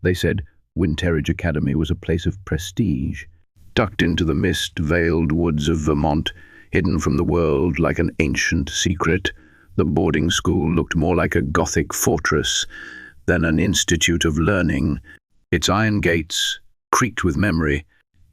They said Winterridge Academy was a place of prestige, tucked into the mist-veiled woods of Vermont, hidden from the world like an ancient secret. The boarding school looked more like a Gothic fortress than an institute of learning. Its iron gates creaked with memory,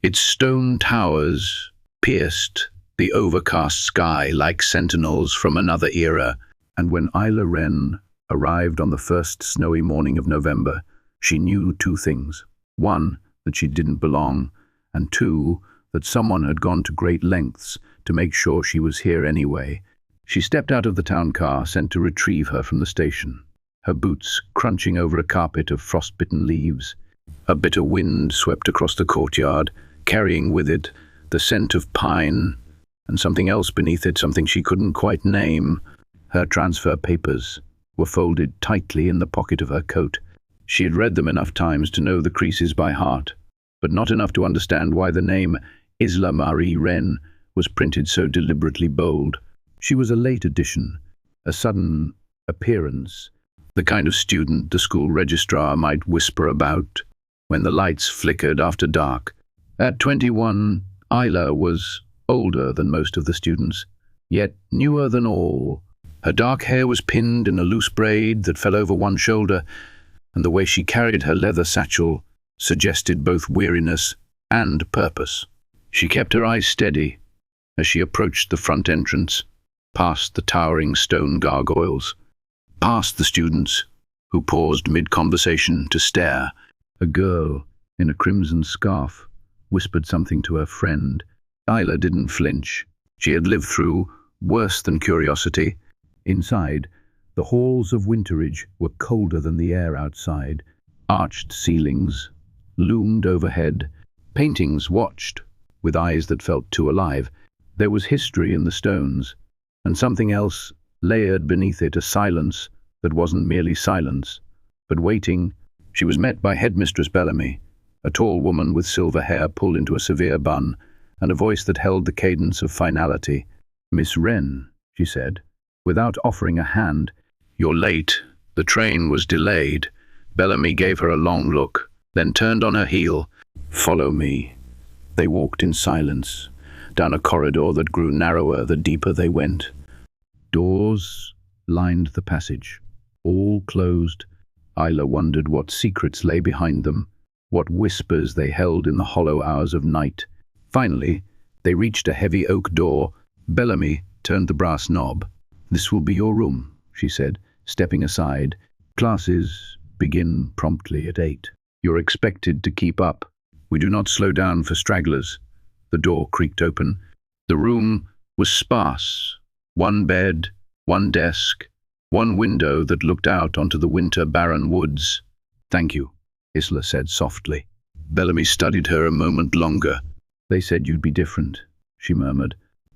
its stone towers pierced the overcast sky like sentinels from another era. And when Isla Wren arrived on the first snowy morning of November, she knew two things. One, that she didn't belong, and two, that someone had gone to great lengths to make sure she was here anyway. She stepped out of the town car sent to retrieve her from the station, her boots crunching over a carpet of frostbitten leaves. A bitter wind swept across the courtyard, carrying with it the scent of pine, and something else beneath it, something she couldn't quite name. Her transfer papers were folded tightly in the pocket of her coat. She had read them enough times to know the creases by heart, but not enough to understand why the name Isla Marie Wren was printed so deliberately bold. She was a late addition, a sudden appearance, the kind of student the school registrar might whisper about when the lights flickered after dark. At 21, Isla was older than most of the students, yet newer than all. Her dark hair was pinned in a loose braid that fell over one shoulder, and the way she carried her leather satchel suggested both weariness and purpose. She kept her eyes steady as she approached the front entrance, past the towering stone gargoyles, past the students who paused mid-conversation to stare. A girl in a crimson scarf whispered something to her friend. Isla didn't flinch. She had lived through worse than curiosity. Inside, the halls of Winterridge were colder than the air outside. Arched ceilings loomed overhead. Paintings watched with eyes that felt too alive. There was history in the stones, and something else layered beneath it, a silence that wasn't merely silence, but waiting. She was met by Headmistress Bellamy, a tall woman with silver hair pulled into a severe bun, and a voice that held the cadence of finality. "Miss Wren," she said, without offering a hand. "You're late. The train was delayed." Bellamy gave her a long look, then turned on her heel. "Follow me." They walked in silence, down a corridor that grew narrower the deeper they went. Doors lined the passage, all closed. Isla wondered what secrets lay behind them, what whispers they held in the hollow hours of night. Finally, they reached a heavy oak door. Bellamy turned the brass knob. "This will be your room," she said, stepping aside. "Classes begin promptly at 8. You're expected to keep up. We do not slow down for stragglers." The door creaked open. The room was sparse. One bed, one desk, one window that looked out onto the winter barren woods. "Thank you," Isla said softly. Bellamy studied her a moment longer. "They said you'd be different," she murmured.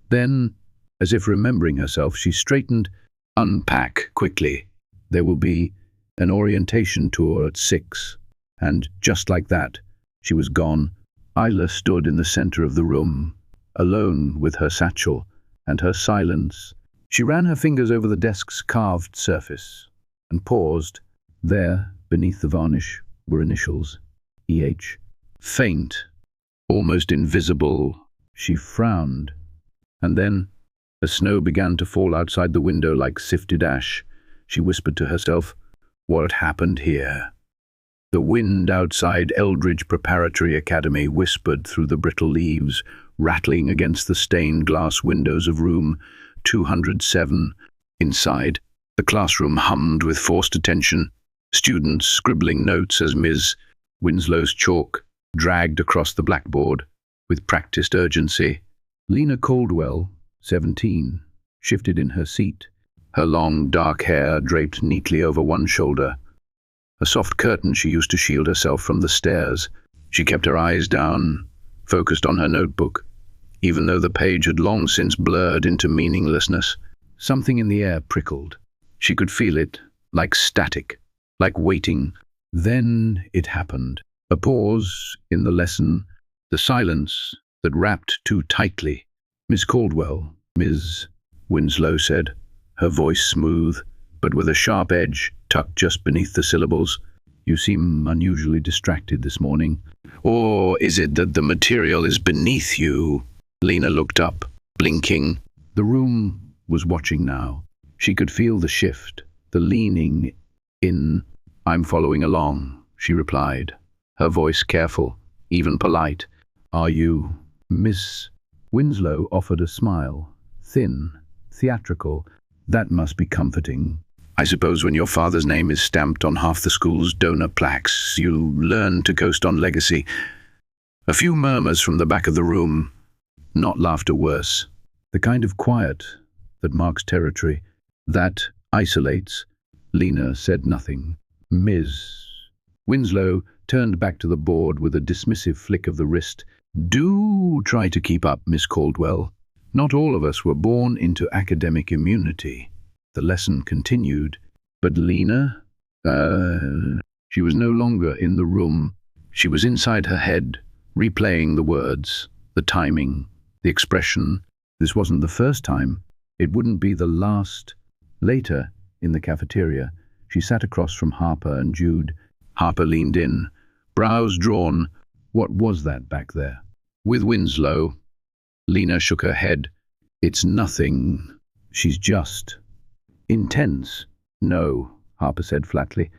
Then, as if remembering herself, she straightened. "Unpack quickly. There will be an orientation tour at 6. And just like that, she was gone. Isla stood in the center of the room, alone with her satchel and her silence. She ran her fingers over the desk's carved surface and paused. There, beneath the varnish, were initials, E.H. Faint, almost invisible. She frowned. And then, as snow began to fall outside the window like sifted ash, she whispered to herself, "What happened here?" The wind outside Eldridge Preparatory Academy whispered through the brittle leaves, rattling against the stained glass windows of room 207. Inside, the classroom hummed with forced attention, students scribbling notes as Ms. Winslow's chalk dragged across the blackboard with practiced urgency. Lena Caldwell, 17, shifted in her seat, her long, dark hair draped neatly over one shoulder. A soft curtain she used to shield herself from the stares. She kept her eyes down, focused on her notebook. Even though the page had long since blurred into meaninglessness, something in the air prickled. She could feel it, like static, like waiting. Then it happened. A pause in the lesson, the silence that wrapped too tightly. "Miss Caldwell," Ms. Winslow said, her voice smooth, but with a sharp edge tucked just beneath the syllables. You seem unusually distracted this morning. Or is it that the material is beneath you? Lena looked up, blinking. The room was watching now. She could feel the shift, the leaning in. I'm following along, she replied, her voice careful, even polite. Are you? Miss Winslow offered a smile, thin, theatrical. That must be comforting. I suppose when your father's name is stamped on half the school's donor plaques, you learn to coast on legacy. A few murmurs from the back of the room, not laughter worse. The kind of quiet that marks territory, that isolates. Lena said nothing. Ms. Winslow turned back to the board with a dismissive flick of the wrist. Do try to keep up, Miss Caldwell. Not all of us were born into academic immunity. The lesson continued, but Lena, she was no longer in the room. She was inside her head, replaying the words, the timing, the expression. This wasn't the first time. It wouldn't be the last. Later, in the cafeteria, she sat across from Harper and Jude. Harper leaned in, brows drawn. What was that back there? With Winslow. Lena shook her head. It's nothing. She's just intense. No, Harper said flatly.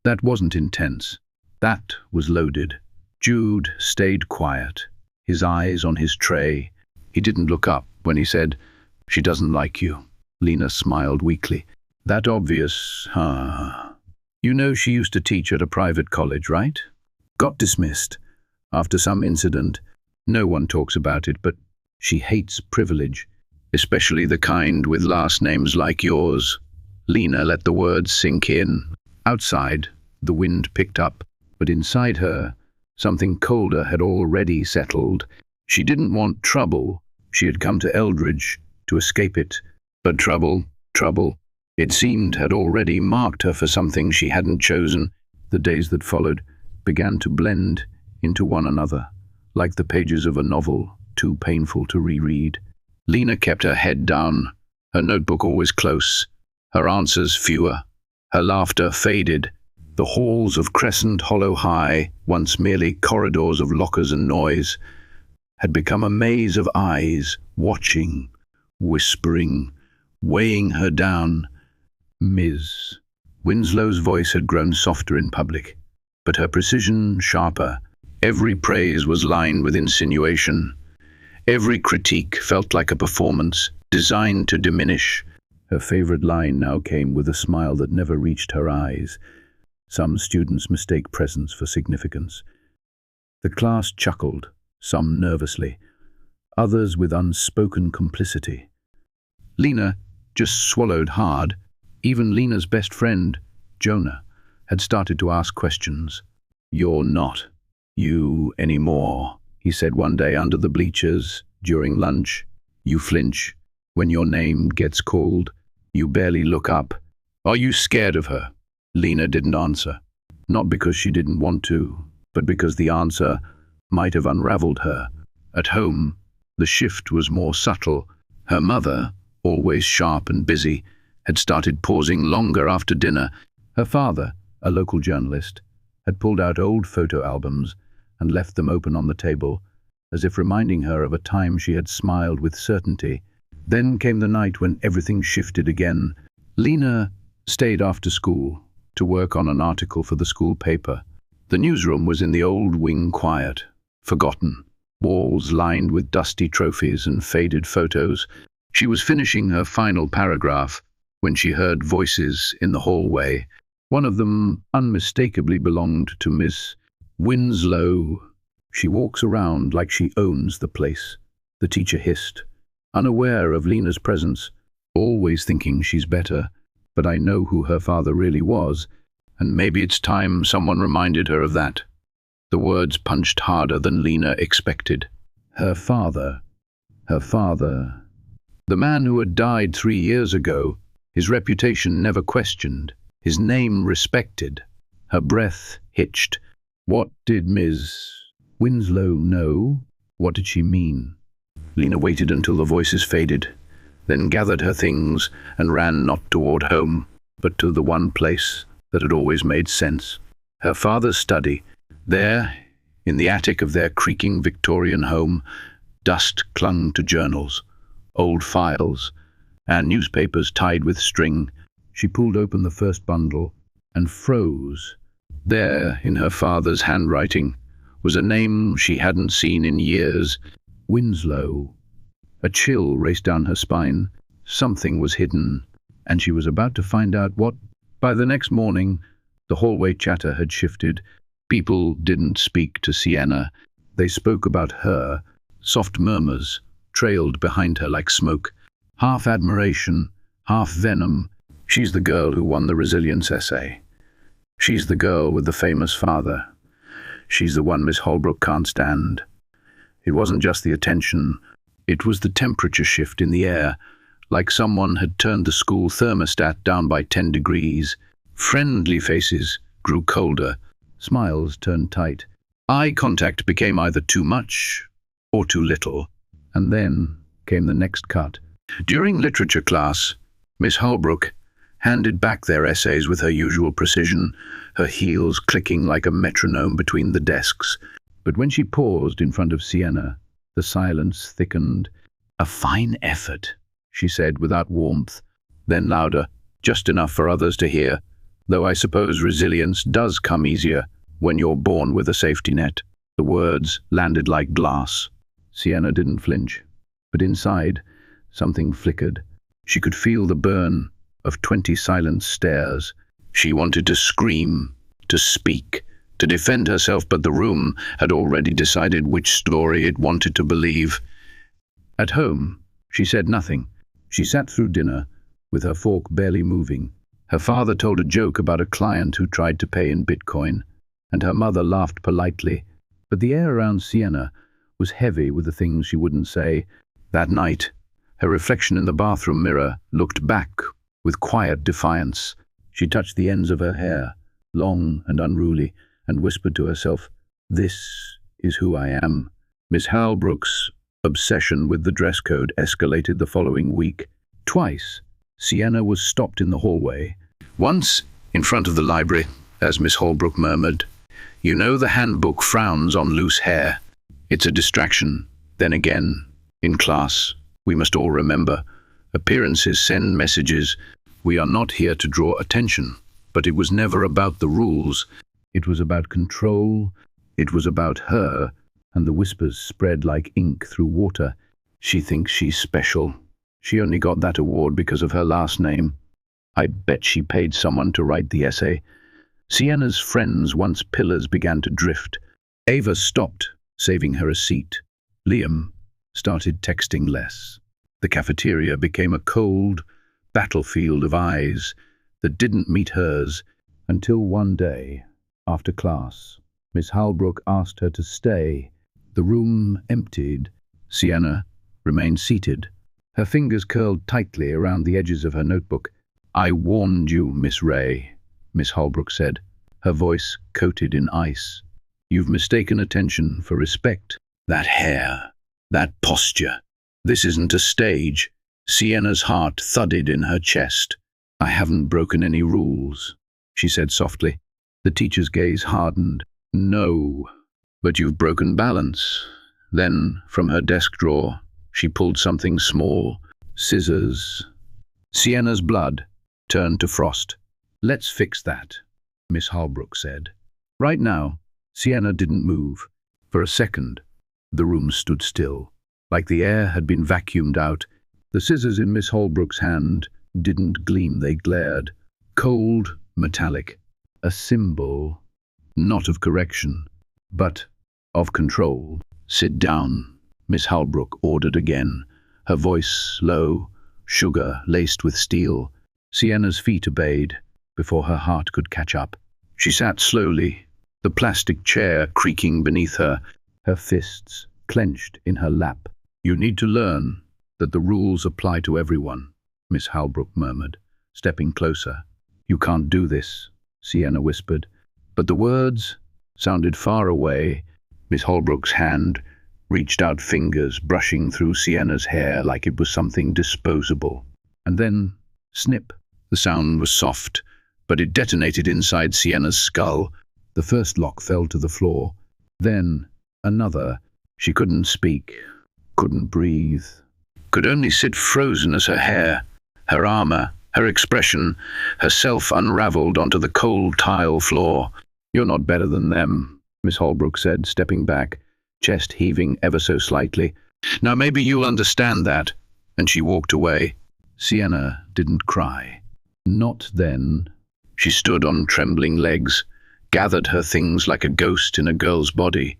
That wasn't intense. That was loaded. Jude stayed quiet, his eyes on his tray. He didn't look up when he said, She doesn't like you. Lena smiled weakly. That obvious, huh? You know she used to teach at a private college, right? Got dismissed after some incident. No one talks about it, but she hates privilege, especially the kind with last names like yours. Lena let the words sink in. Outside, the wind picked up, but inside her, something colder had already settled. She didn't want trouble. She had come to Eldridge to escape it. But trouble, it seemed had already marked her for something she hadn't chosen. The days that followed began to blend into one another, like the pages of a novel, too painful to reread. Lena kept her head down, her notebook always close, her answers fewer. Her laughter faded. The halls of Crescent Hollow High, once merely corridors of lockers and noise, had become a maze of eyes, watching, whispering, weighing her down. Ms. Winslow's voice had grown softer in public, but her precision sharper. Every praise was lined with insinuation. Every critique felt like a performance, designed to diminish. Her favorite line now came with a smile that never reached her eyes. Some students mistake presence for significance. The class chuckled, some nervously, others with unspoken complicity. Lena just swallowed hard. Even Lena's best friend, Jonah, had started to ask questions. You're not you anymore, he said one day under the bleachers during lunch. You flinch when your name gets called. You barely look up. Are you scared of her? Lena didn't answer. Not because she didn't want to, but because the answer might have unraveled her. At home, the shift was more subtle. Her mother, always sharp and busy, had started pausing longer after dinner. Her father, a local journalist, had pulled out old photo albums and left them open on the table, as if reminding her of a time she had smiled with certainty. Then came the night when everything shifted again. Lena stayed after school to work on an article for the school paper. The newsroom was in the old wing, quiet, forgotten, walls lined with dusty trophies and faded photos. She was finishing her final paragraph when she heard voices in the hallway. One of them unmistakably belonged to Miss Winslow. She walks around like she owns the place, the teacher hissed, unaware of Lena's presence, always thinking she's better. But I know who her father really was, and maybe it's time someone reminded her of that. The words punched harder than Lena expected. Her father. The man who had died 3 years ago, his reputation never questioned, his name respected. Her breath hitched. What did Ms. Winslow know? What did she mean? Lena waited until the voices faded, then gathered her things and ran not toward home, but to the one place that had always made sense. her father's study. There, in the attic of their creaking Victorian home, dust clung to journals, old files, and newspapers tied with string. She pulled open the first bundle and froze. There, in her father's handwriting, was a name she hadn't seen in years. Winslow. A chill raced down her spine. Something was hidden, and she was about to find out what. By the next morning, the hallway chatter had shifted. People didn't speak to Sienna. They spoke about her. Soft murmurs trailed behind her like smoke. Half admiration, half venom. She's the girl who won the resilience essay. She's the girl with the famous father. She's the one Miss Holbrook can't stand. It wasn't just the attention. It was the temperature shift in the air, like someone had turned the school thermostat down by 10 degrees. Friendly faces grew colder. Smiles turned tight. Eye contact became either too much or too little. And then came the next cut. During literature class, Miss Holbrook handed back their essays with her usual precision, her heels clicking like a metronome between the desks. But when she paused in front of Sienna, the silence thickened. "A fine effort," she said without warmth, then louder, just enough for others to hear, "though I suppose resilience does come easier when you're born with a safety net." The words landed like glass. Sienna didn't flinch, but inside, something flickered. She could feel the burn of 20 silent stares. She wanted to scream, to speak, to defend herself, but the room had already decided which story it wanted to believe. At home, she said nothing. She sat through dinner, with her fork barely moving. Her father told a joke about a client who tried to pay in Bitcoin, and her mother laughed politely. But the air around Sienna was heavy with the things she wouldn't say. That night, her reflection in the bathroom mirror looked back with quiet defiance. She touched the ends of her hair, long and unruly, and whispered to herself, "This is who I am." Miss Holbrook's obsession with the dress code escalated the following week. Twice, Sienna was stopped in the hallway. Once, in front of the library, as Miss Holbrook murmured, "You know the handbook frowns on loose hair. It's a distraction." Then again, in class, "We must all remember, appearances send messages. We are not here to draw attention." But it was never about the rules. It was about control. It was about her, and the whispers spread like ink through water. "She thinks she's special. She only got that award because of her last name. I bet she paid someone to write the essay." Sienna's friends' once pillars began to drift. Ava stopped, saving her a seat. Liam started texting less. The cafeteria became a cold battlefield of eyes that didn't meet hers, until one day, after class, Miss Holbrook asked her to stay. The room emptied. Sienna remained seated, her fingers curled tightly around the edges of her notebook. "I warned you, Miss Ray," Miss Holbrook said, her voice coated in ice. "You've mistaken attention for respect. That hair, that posture. This isn't a stage." Sienna's heart thudded in her chest. "I haven't broken any rules," she said softly. The teacher's gaze hardened. "No, but you've broken balance." Then, from her desk drawer, she pulled something small. Scissors. Sienna's blood turned to frost. "Let's fix that," Miss Holbrook said. Right now, Sienna didn't move. For a second, the room stood still, like the air had been vacuumed out. The scissors in Miss Holbrook's hand didn't gleam, they glared. Cold, metallic. A symbol, not of correction, but of control. "Sit down," Miss Holbrook ordered again, her voice low, sugar laced with steel. Sienna's feet obeyed before her heart could catch up. She sat slowly, the plastic chair creaking beneath her, her fists clenched in her lap. "You need to learn that the rules apply to everyone," Miss Holbrook murmured, stepping closer. "You can't do this," Sienna whispered. But the words sounded far away. Miss Holbrook's hand reached out, fingers brushing through Sienna's hair like it was something disposable. And then, snip. The sound was soft, but it detonated inside Sienna's skull. The first lock fell to the floor. Then another. She couldn't speak, couldn't breathe, could only sit frozen as her hair, her armor, her expression, herself unraveled onto the cold tile floor. "You're not better than them," Miss Holbrook said, stepping back, chest heaving ever so slightly. "Now maybe you'll understand that." And she walked away. Sienna didn't cry. Not then. She stood on trembling legs, gathered her things like a ghost in a girl's body,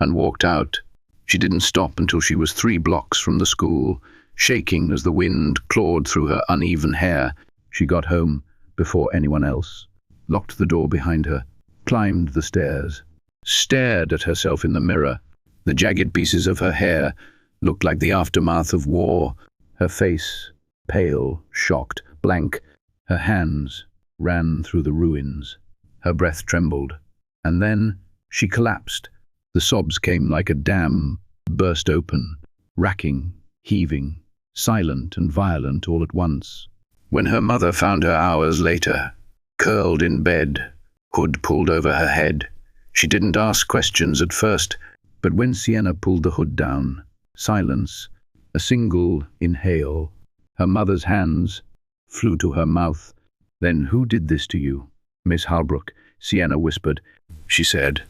and walked out. She didn't stop until she was 3 blocks from the school, shaking as the wind clawed through her uneven hair. She got home before anyone else, locked the door behind her, climbed the stairs, stared at herself in the mirror. The jagged pieces of her hair looked like the aftermath of war. Her face, pale, shocked, blank. Her hands ran through the ruins. Her breath trembled. And then she collapsed. The sobs came like a dam burst open, racking, heaving, silent and violent all at once. When her mother found her hours later, curled in bed, hood pulled over her head, she didn't ask questions at first, but when Sienna pulled the hood down, silence, a single inhale, her mother's hands flew to her mouth. "Then who did this to you, Miss Holbrook?" Sienna whispered. She said,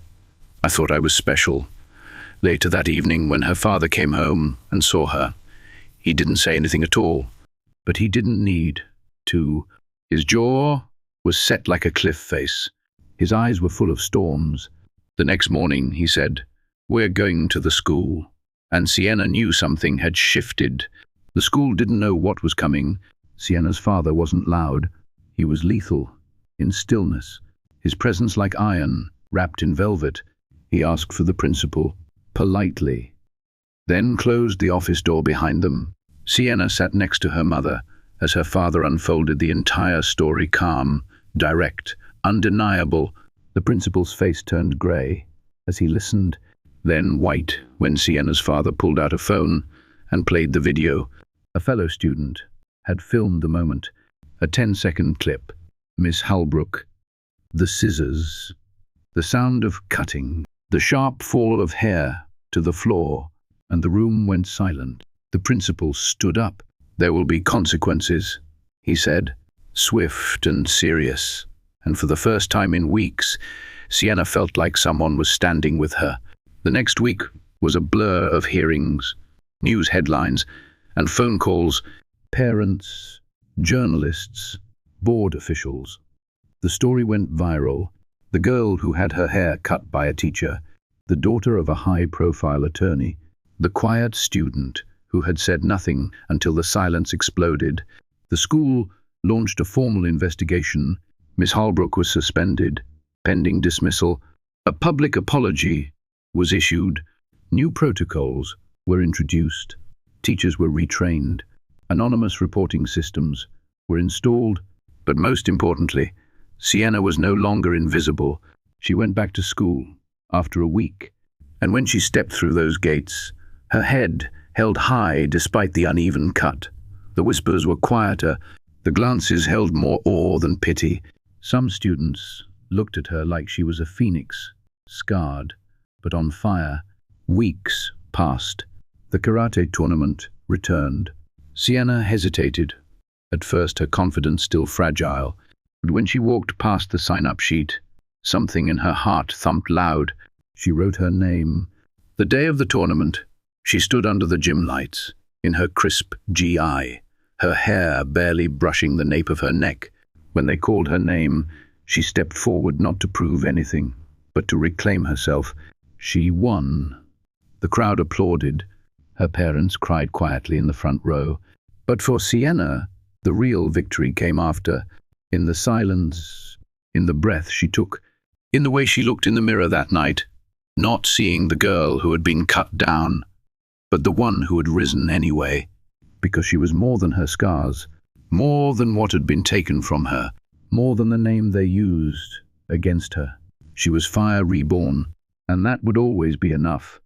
"I thought I was special." Later that evening, when her father came home and saw her, he didn't say anything at all, but he didn't need to. His jaw was set like a cliff face. His eyes were full of storms. The next morning, he said, "We're going to the school." And Sienna knew something had shifted. The school didn't know what was coming. Sienna's father wasn't loud. He was lethal, in stillness, his presence like iron, wrapped in velvet. He asked for the principal, politely, then closed the office door behind them. Sienna sat next to her mother as her father unfolded the entire story, calm, direct, undeniable. The principal's face turned grey as he listened, then white when Sienna's father pulled out a phone and played the video. A fellow student had filmed the moment, a 10-second clip. Miss Holbrook, the scissors, the sound of cutting, the sharp fall of hair to the floor, and the room went silent. The principal stood up. "There will be consequences," he said, swift and serious. And for the first time in weeks, Sienna felt like someone was standing with her. The next week was a blur of hearings, news headlines, and phone calls. Parents, journalists, board officials. The story went viral. The girl who had her hair cut by a teacher, the daughter of a high-profile attorney, the quiet student who had said nothing until the silence exploded. The school launched a formal investigation. Miss Holbrook was suspended, pending dismissal. A public apology was issued. New protocols were introduced. Teachers were retrained. Anonymous reporting systems were installed. But most importantly, Sienna was no longer invisible. She went back to school after a week, and when she stepped through those gates, her head held high despite the uneven cut. The whispers were quieter, the glances held more awe than pity. Some students looked at her like she was a phoenix, scarred, but on fire. Weeks passed. The karate tournament returned. Sienna hesitated. At first, her confidence still fragile. But when she walked past the sign-up sheet, something in her heart thumped loud. She wrote her name. The day of the tournament, she stood under the gym lights, in her crisp GI, her hair barely brushing the nape of her neck. When they called her name, she stepped forward not to prove anything, but to reclaim herself. She won. The crowd applauded. Her parents cried quietly in the front row. But for Sienna, the real victory came after, in the silence, in the breath she took, in the way she looked in the mirror that night, not seeing the girl who had been cut down, but the one who had risen anyway, because she was more than her scars, more than what had been taken from her, more than the name they used against her. She was fire reborn, and that would always be enough.